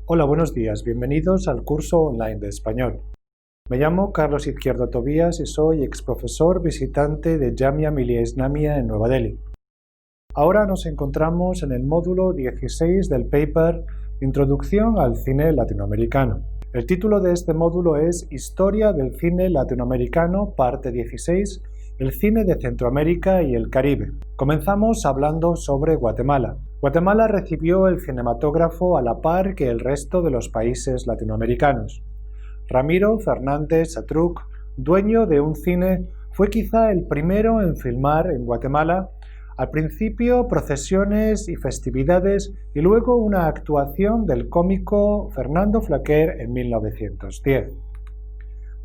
Hola, buenos días, bienvenidos al curso online de español. Me llamo Carlos Izquierdo Tobías y soy exprofesor visitante de Jamia Millia Islamia en Nueva Delhi. Ahora nos encontramos en el módulo 16 del paper Introducción al cine latinoamericano. El título de este módulo es Historia del cine latinoamericano, parte 16, el cine de Centroamérica y el Caribe. Comenzamos hablando sobre Guatemala. Guatemala recibió el cinematógrafo a la par que el resto de los países latinoamericanos. Ramiro Fernández Atruc, dueño de un cine, fue quizá el primero en filmar en Guatemala, al principio procesiones y festividades y luego una actuación del cómico Fernando Flaquer en 1910.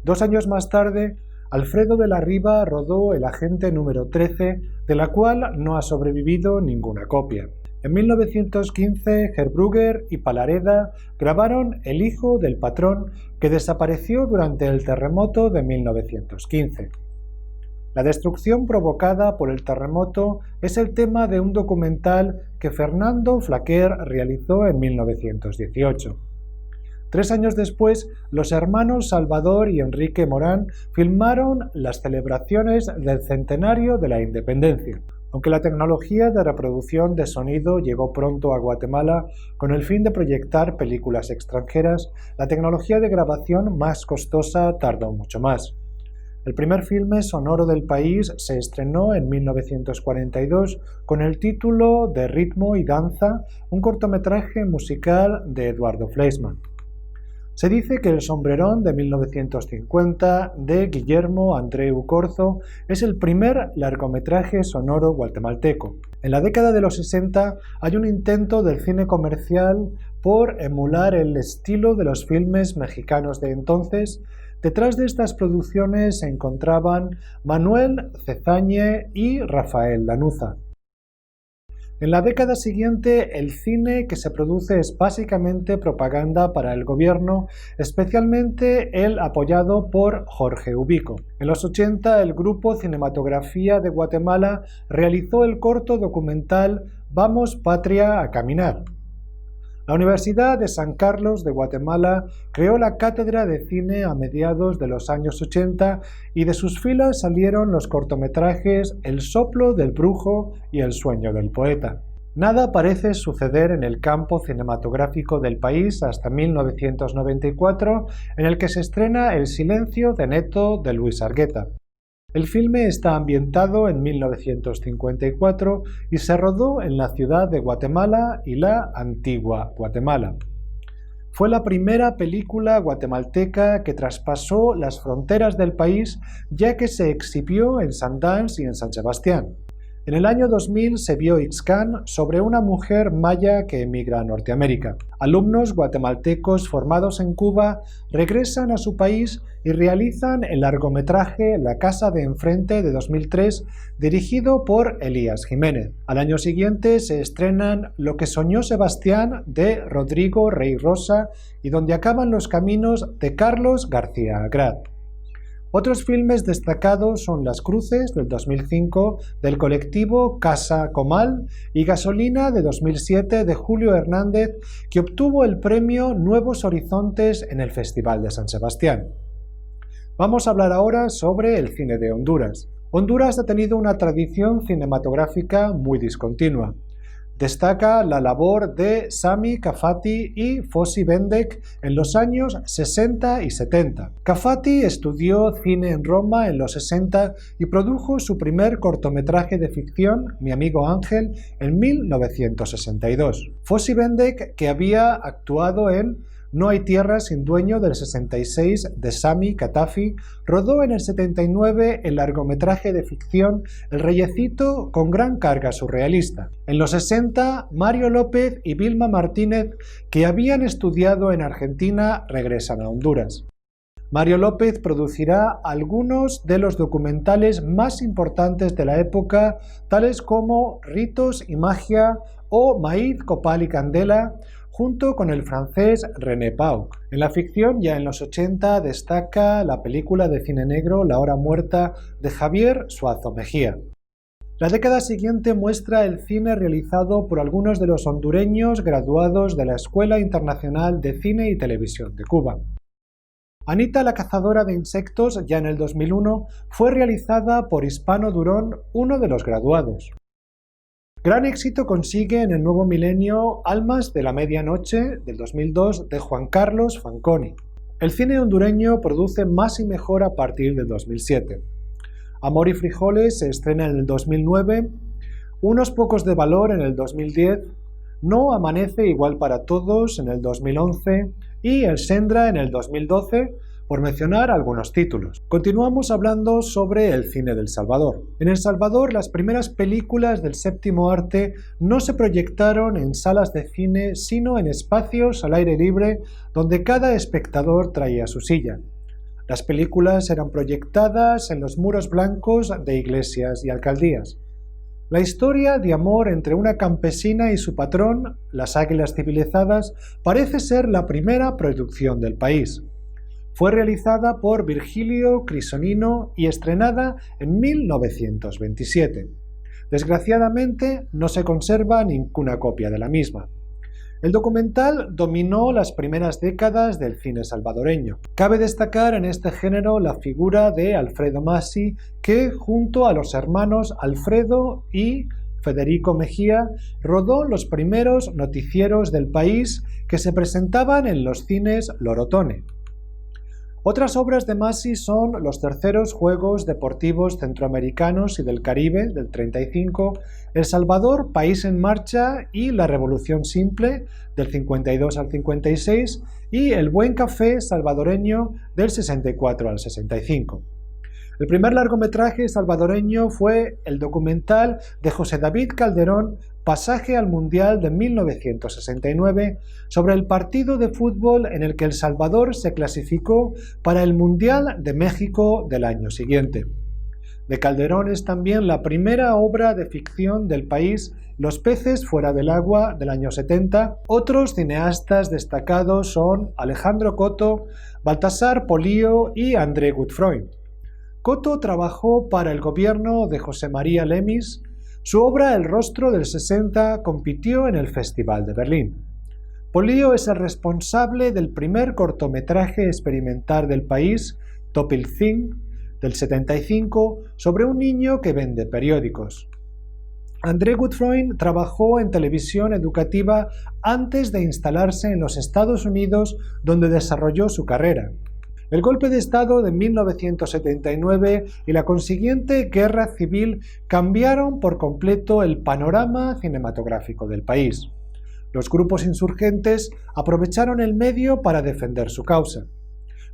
2 años más tarde, Alfredo de la Riva rodó El agente número 13, de la cual no ha sobrevivido ninguna copia. En 1915, Herbrugger y Palareda grabaron El hijo del patrón, que desapareció durante el terremoto de 1915. La destrucción provocada por el terremoto es el tema de un documental que Fernando Flaquer realizó en 1918. 3 años después, los hermanos Salvador y Enrique Morán filmaron las celebraciones del centenario de la independencia. Aunque la tecnología de reproducción de sonido llegó pronto a Guatemala con el fin de proyectar películas extranjeras, la tecnología de grabación más costosa tardó mucho más. El primer filme sonoro del país se estrenó en 1942 con el título de Ritmo y danza, un cortometraje musical de Eduardo Fleischmann. Se dice que El sombrerón de 1950 de Guillermo Andreu Corzo es el primer largometraje sonoro guatemalteco. En la década de los 60 hay un intento del cine comercial por emular el estilo de los filmes mexicanos de entonces. Detrás de estas producciones se encontraban Manuel Cezañe y Rafael Lanuza. En la década siguiente, el cine que se produce es básicamente propaganda para el gobierno, especialmente el apoyado por Jorge Ubico. En los 80, el Grupo Cinematografía de Guatemala realizó el corto documental Vamos Patria a Caminar. La Universidad de San Carlos de Guatemala creó la cátedra de cine a mediados de los años 80 y de sus filas salieron los cortometrajes El soplo del brujo y El sueño del poeta. Nada parece suceder en el campo cinematográfico del país hasta 1994, en el que se estrena El silencio de Neto de Luis Argueta. El filme está ambientado en 1954 y se rodó en la ciudad de Guatemala y la antigua Guatemala. Fue la primera película guatemalteca que traspasó las fronteras del país, ya que se exhibió en Sundance y en San Sebastián. En el año 2000 se vio Ixcán sobre una mujer maya que emigra a Norteamérica. Alumnos guatemaltecos formados en Cuba regresan a su país y realizan el largometraje La casa de enfrente de 2003, dirigido por Elías Jiménez. Al año siguiente se estrenan Lo que soñó Sebastián de Rodrigo Rey Rosa y Donde acaban los caminos de Carlos García Agrat. Otros filmes destacados son Las cruces del 2005 del colectivo Casa Comal y Gasolina de 2007 de Julio Hernández, que obtuvo el premio Nuevos Horizontes en el Festival de San Sebastián. Vamos a hablar ahora sobre el cine de Honduras. Honduras ha tenido una tradición cinematográfica muy discontinua. Destaca la labor de Sami Kafati y Fossi Bendek en los años 60 y 70. Kafati estudió cine en Roma en los 60 y produjo su primer cortometraje de ficción, Mi amigo Ángel, en 1962. Fossi Bendek, que había actuado en No hay tierra sin dueño del 66 de Sami Katafi, rodó en el 79 el largometraje de ficción El reyecito con gran carga surrealista. En los 60, Mario López y Vilma Martínez, que habían estudiado en Argentina, regresan a Honduras. Mario López producirá algunos de los documentales más importantes de la época, tales como Ritos y magia o Maíz, copal y candela, junto con el francés René Pau. En la ficción, ya en los 80, destaca la película de cine negro La hora muerta de Javier Suazo Mejía. La década siguiente muestra el cine realizado por algunos de los hondureños graduados de la Escuela Internacional de Cine y Televisión de Cuba. Anita la cazadora de insectos, ya en el 2001, fue realizada por Hispano Durón, uno de los graduados. Gran éxito consigue en el nuevo milenio Almas de la Medianoche del 2002 de Juan Carlos Fanconi. El cine hondureño produce más y mejor a partir del 2007. Amor y frijoles se estrena en el 2009, Unos pocos de valor en el 2010, No amanece igual para todos en el 2011 y El Sendra en el 2012, por mencionar algunos títulos. Continuamos hablando sobre el cine del Salvador. En El Salvador, las primeras películas del séptimo arte no se proyectaron en salas de cine, sino en espacios al aire libre donde cada espectador traía su silla. Las películas eran proyectadas en los muros blancos de iglesias y alcaldías. La historia de amor entre una campesina y su patrón, las águilas civilizadas, parece ser la primera producción del país. Fue realizada por Virgilio Crisonino y estrenada en 1927. Desgraciadamente, no se conserva ninguna copia de la misma. El documental dominó las primeras décadas del cine salvadoreño. Cabe destacar en este género la figura de Alfredo Massi, que junto a los hermanos Alfredo y Federico Mejía rodó los primeros noticieros del país que se presentaban en los cines Lorotone. Otras obras de Massi son los terceros Juegos Deportivos Centroamericanos y del Caribe del 35, El Salvador, País en Marcha y La Revolución Simple del 52 al 56 y El Buen Café Salvadoreño del 64 al 65. El primer largometraje salvadoreño fue el documental de José David Calderón, Pasaje al Mundial de 1969, sobre el partido de fútbol en el que El Salvador se clasificó para el Mundial de México del año siguiente. De Calderón es también la primera obra de ficción del país, Los peces fuera del agua, del año 70. Otros cineastas destacados son Alejandro Coto, Baltasar Polío y André Gutfreund. Coto trabajó para el gobierno de José María Lemis. Su obra El rostro del 60 compitió en el Festival de Berlín. Polío es el responsable del primer cortometraje experimental del país, Topilzin, del 75, sobre un niño que vende periódicos. André Gutfreund trabajó en televisión educativa antes de instalarse en los Estados Unidos, donde desarrolló su carrera. El golpe de Estado de 1979 y la consiguiente guerra civil cambiaron por completo el panorama cinematográfico del país. Los grupos insurgentes aprovecharon el medio para defender su causa.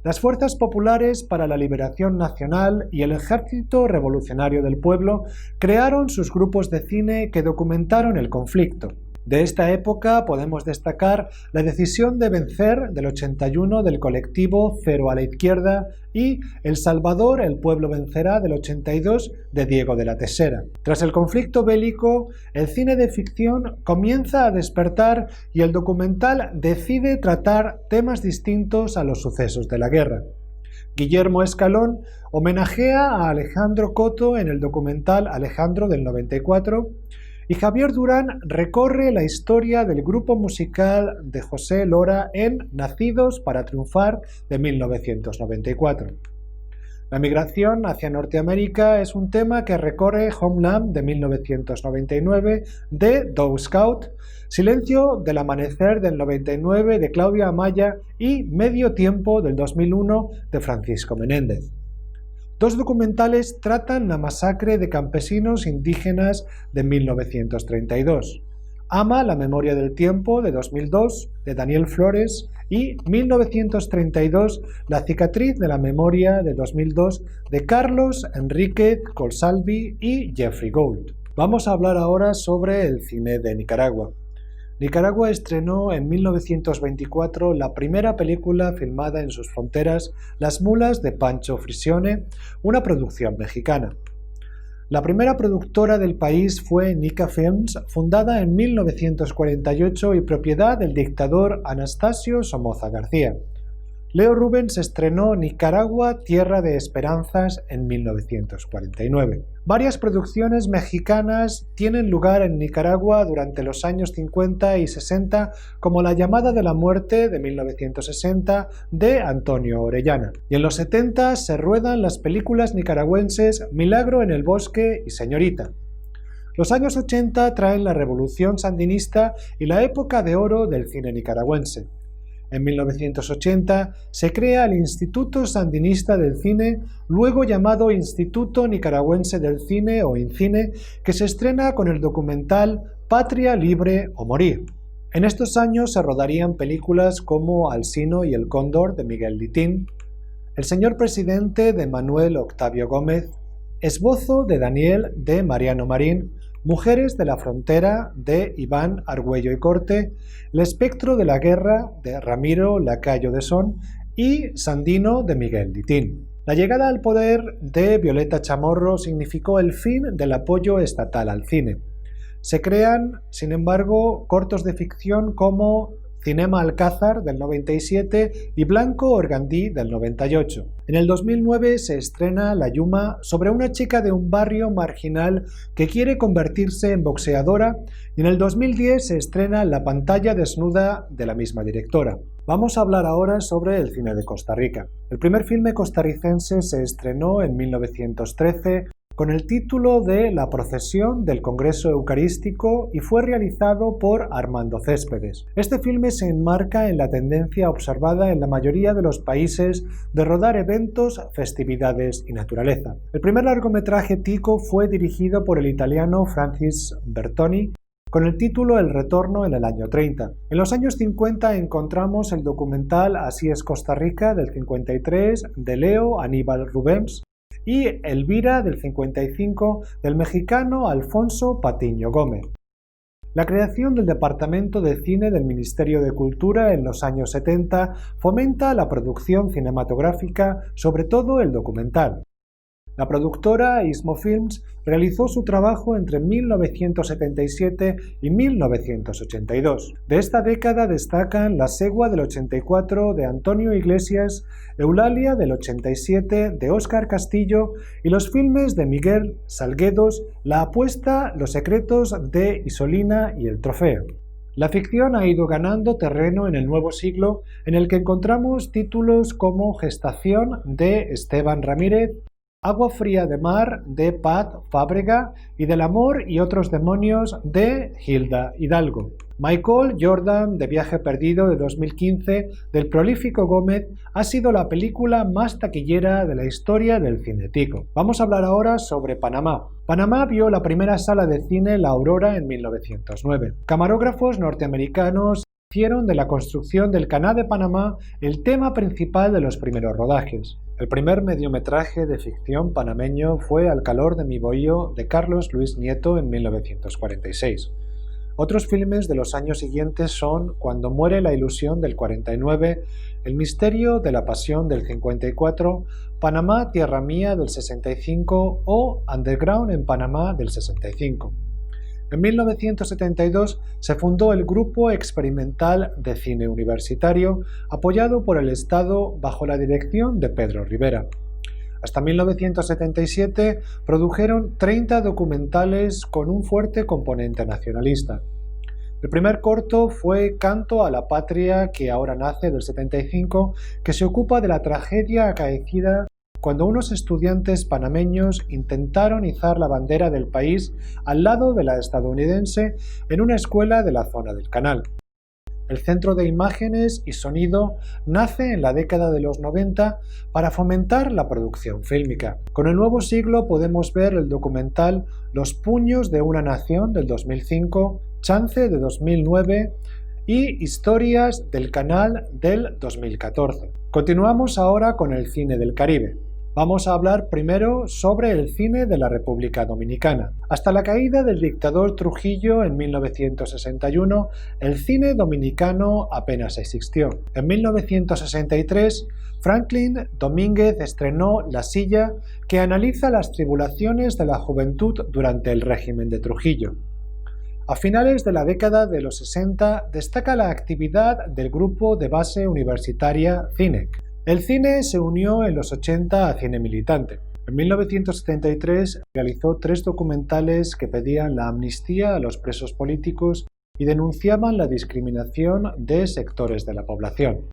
Las Fuerzas Populares para la Liberación Nacional y el Ejército Revolucionario del Pueblo crearon sus grupos de cine que documentaron el conflicto. De esta época podemos destacar La decisión de vencer del 81 del colectivo Cero a la Izquierda y El Salvador, el pueblo vencerá del 82 de Diego de la Tesera. Tras el conflicto bélico, el cine de ficción comienza a despertar y el documental decide tratar temas distintos a los sucesos de la guerra. Guillermo Escalón homenajea a Alejandro Coto en el documental Alejandro del 94 y Javier Durán recorre la historia del grupo musical de José Lora en Nacidos para Triunfar de 1994. La migración hacia Norteamérica es un tema que recorre Homeland de 1999 de Doe Scout, Silencio del Amanecer del 99 de Claudia Amaya y Medio Tiempo del 2001 de Francisco Menéndez. Dos documentales tratan la masacre de campesinos indígenas de 1932. Ama la memoria del tiempo de 2002 de Daniel Flores y 1932 La cicatriz de la memoria de 2002 de Carlos Enríquez Colsalvi y Jeffrey Gould. Vamos a hablar ahora sobre el cine de Nicaragua. Nicaragua estrenó en 1924 la primera película filmada en sus fronteras, Las mulas de Pancho Frisione, una producción mexicana. La primera productora del país fue Nica Films, fundada en 1948 y propiedad del dictador Anastasio Somoza García. Leo Rubens estrenó Nicaragua, Tierra de Esperanzas en 1949. Varias producciones mexicanas tienen lugar en Nicaragua durante los años 50 y 60, como La llamada de la muerte de 1960 de Antonio Orellana. Y en los 70 se ruedan las películas nicaragüenses Milagro en el bosque y Señorita. Los años 80 traen la revolución sandinista y la época de oro del cine nicaragüense. En 1980 se crea el Instituto Sandinista del Cine, luego llamado Instituto Nicaragüense del Cine o INCINE, que se estrena con el documental Patria Libre o Morir. En estos años se rodarían películas como Alcino y el Cóndor de Miguel Litín, El señor presidente de Manuel Octavio Gómez, Esbozo de Daniel de Mariano Marín, Mujeres de la frontera de Iván Argüello y Corte, El espectro de la guerra de Ramiro Lacayo de Son y Sandino de Miguel Litín. La llegada al poder de Violeta Chamorro significó el fin del apoyo estatal al cine. Se crean, sin embargo, cortos de ficción como Cinema Alcázar del 97 y Blanco Organdí del 98. En el 2009 se estrena La Yuma, sobre una chica de un barrio marginal que quiere convertirse en boxeadora, y en el 2010 se estrena La pantalla desnuda de la misma directora. Vamos a hablar ahora sobre el cine de Costa Rica. El primer filme costarricense se estrenó en 1913 con el título de La procesión del Congreso Eucarístico y fue realizado por Armando Céspedes. Este filme se enmarca en la tendencia observada en la mayoría de los países de rodar eventos, festividades y naturaleza. El primer largometraje tico fue dirigido por el italiano Francis Bertoni, con el título El retorno en el año 30. En los años 50 encontramos el documental Así es Costa Rica del 53 de Leo Aníbal Rubens, y Elvira del 55 del mexicano Alfonso Patiño Gómez. La creación del Departamento de Cine del Ministerio de Cultura en los años 70 fomenta la producción cinematográfica, sobre todo el documental. La productora Istmo Films realizó su trabajo entre 1977 y 1982. De esta década destacan La segua del 84 de Antonio Iglesias, Eulalia del 87 de Óscar Castillo y los filmes de Miguel Salguedos, La apuesta, Los secretos de Isolina y El trofeo. La ficción ha ido ganando terreno en el nuevo siglo, en el que encontramos títulos como Gestación de Esteban Ramírez, Agua fría de mar de Pat Fábrega y Del amor y otros demonios de Hilda Hidalgo. Michael Jordan de Viaje perdido de 2015 del prolífico Gómez ha sido la película más taquillera de la historia del cine tico. Vamos a hablar ahora sobre Panamá. Panamá vio la primera sala de cine La Aurora en 1909. Camarógrafos norteamericanos hicieron de la construcción del Canal de Panamá el tema principal de los primeros rodajes. El primer mediometraje de ficción panameño fue Al calor de mi bohío de Carlos Luis Nieto en 1946. Otros filmes de los años siguientes son Cuando muere la ilusión del 49, El misterio de la pasión del 54, Panamá, tierra mía del 65 o Underground en Panamá del 65. En 1972 se fundó el Grupo Experimental de Cine Universitario, apoyado por el Estado bajo la dirección de Pedro Rivera. Hasta 1977 produjeron 30 documentales con un fuerte componente nacionalista. El primer corto fue Canto a la Patria que ahora nace del 75, que se ocupa de la tragedia acaecida cuando unos estudiantes panameños intentaron izar la bandera del país al lado de la estadounidense en una escuela de la zona del canal. El Centro de Imágenes y Sonido nace en la década de los 90 para fomentar la producción fílmica. Con el nuevo siglo podemos ver el documental Los puños de una nación del 2005, Chance de 2009 y Historias del Canal del 2014. Continuamos ahora con el cine del Caribe. Vamos a hablar primero sobre el cine de la República Dominicana. Hasta la caída del dictador Trujillo en 1961, el cine dominicano apenas existió. En 1963, Franklin Domínguez estrenó La silla, que analiza las tribulaciones de la juventud durante el régimen de Trujillo. A finales de la década de los 60 destaca la actividad del grupo de base universitaria CINEC. El cine se unió en los 80 a cine militante. En 1973 realizó 3 documentales que pedían la amnistía a los presos políticos y denunciaban la discriminación de sectores de la población.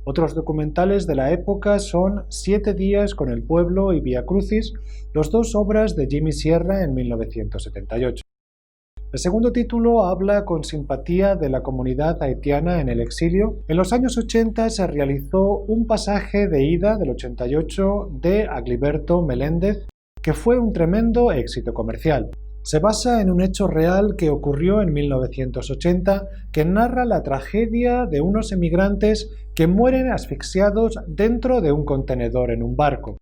Otros documentales de la época son 7 días con el pueblo y Vía Crucis, las 2 obras de Jimmy Sierra en 1978. El segundo título habla con simpatía de la comunidad haitiana en el exilio. En los años 80 se realizó un pasaje de ida del 88 de Agliberto Meléndez, que fue un tremendo éxito comercial. Se basa en un hecho real que ocurrió en 1980, que narra la tragedia de unos emigrantes que mueren asfixiados dentro de un contenedor en un barco.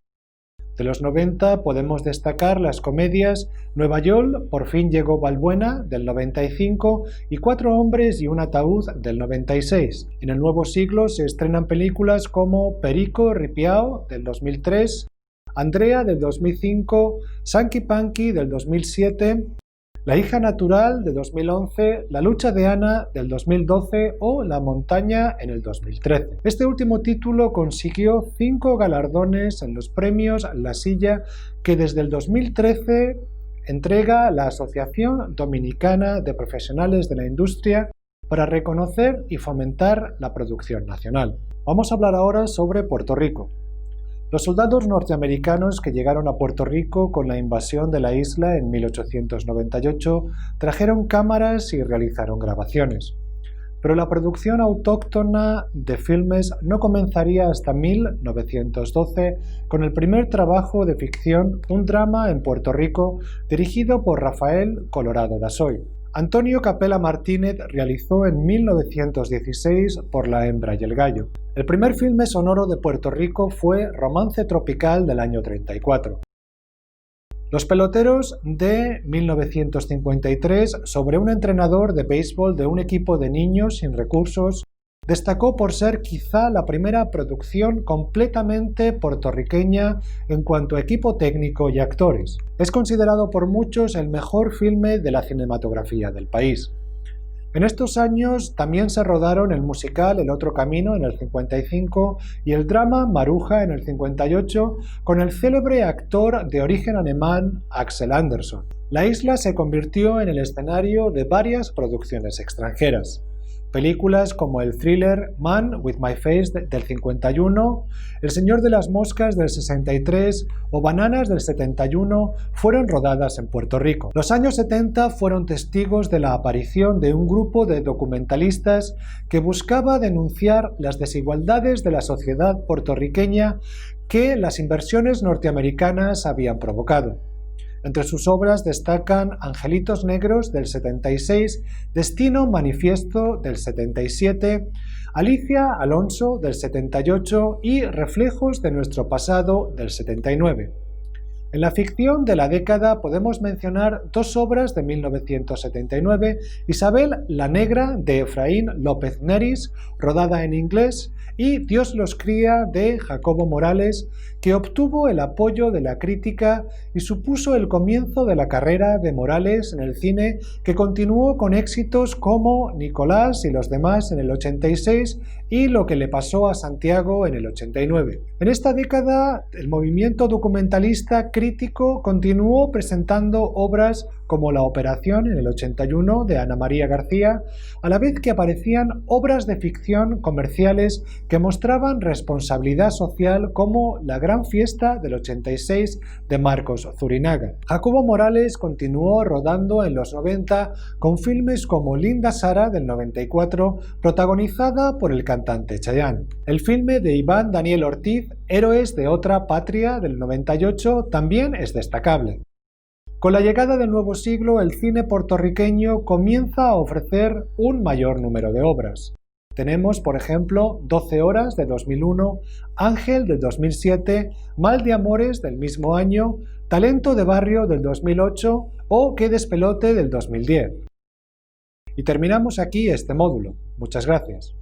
De los 90 podemos destacar las comedias Nueva York, Por fin llegó Balbuena, del 95, y 4 hombres y un ataúd, del 96. En el nuevo siglo se estrenan películas como Perico Ripiao, del 2003, Andrea, del 2005, Sankey Panky, del 2007, La hija natural, de 2011, La lucha de Ana, del 2012 o La montaña, en el 2013. Este último título consiguió 5 galardones en los premios La Silla, que desde el 2013 entrega la Asociación Dominicana de Profesionales de la Industria para reconocer y fomentar la producción nacional. Vamos a hablar ahora sobre Puerto Rico. Los soldados norteamericanos que llegaron a Puerto Rico con la invasión de la isla en 1898 trajeron cámaras y realizaron grabaciones. Pero la producción autóctona de filmes no comenzaría hasta 1912 con el primer trabajo de ficción, un drama en Puerto Rico dirigido por Rafael Colorado Dazoy. Antonio Capela Martínez realizó en 1916 Por la hembra y el gallo. El primer filme sonoro de Puerto Rico fue Romance tropical, del año 34. Los peloteros, de 1953, sobre un entrenador de béisbol de un equipo de niños sin recursos, destacó por ser quizá la primera producción completamente puertorriqueña en cuanto a equipo técnico y actores. Es considerado por muchos el mejor filme de la cinematografía del país. En estos años también se rodaron el musical El otro camino, en el 55, y el drama Maruja, en el 58, con el célebre actor de origen alemán Axel Andersson. La isla se convirtió en el escenario de varias producciones extranjeras. Películas como el thriller Man with My Face, del 51, El señor de las moscas, del 63 o Bananas, del 71 fueron rodadas en Puerto Rico. Los años 70 fueron testigos de la aparición de un grupo de documentalistas que buscaba denunciar las desigualdades de la sociedad puertorriqueña que las inversiones norteamericanas habían provocado. Entre sus obras destacan Angelitos Negros, del 76, Destino Manifiesto, del 77, Alicia Alonso, del 78 y Reflejos de nuestro pasado, del 79. En la ficción de la década podemos mencionar 2 obras de 1979, Isabel la Negra, de Efraín López Neris, rodada en inglés, y Dios los cría, de Jacobo Morales, que obtuvo el apoyo de la crítica y supuso el comienzo de la carrera de Morales en el cine, que continuó con éxitos como Nicolás y los demás en el 86 y Lo que le pasó a Santiago en el 89. En esta década, el movimiento documentalista crítico continuó presentando obras como La Operación, en el 81, de Ana María García, a la vez que aparecían obras de ficción comerciales que mostraban responsabilidad social, como La Gran Fiesta, del 86, de Marcos Zurinaga. Jacobo Morales continuó rodando en los 90 con filmes como Linda Sara, del 94, protagonizada por el cantante Chayanne. El filme de Iván Daniel Ortiz, Héroes de otra patria, del 98, también es destacable. Con la llegada del nuevo siglo, el cine puertorriqueño comienza a ofrecer un mayor número de obras. Tenemos, por ejemplo, 12 horas, de 2001, Ángel, del 2007, Mal de Amores, del mismo año, Talento de barrio, del 2008 o Qué despelote, del 2010. Y terminamos aquí este módulo. Muchas gracias.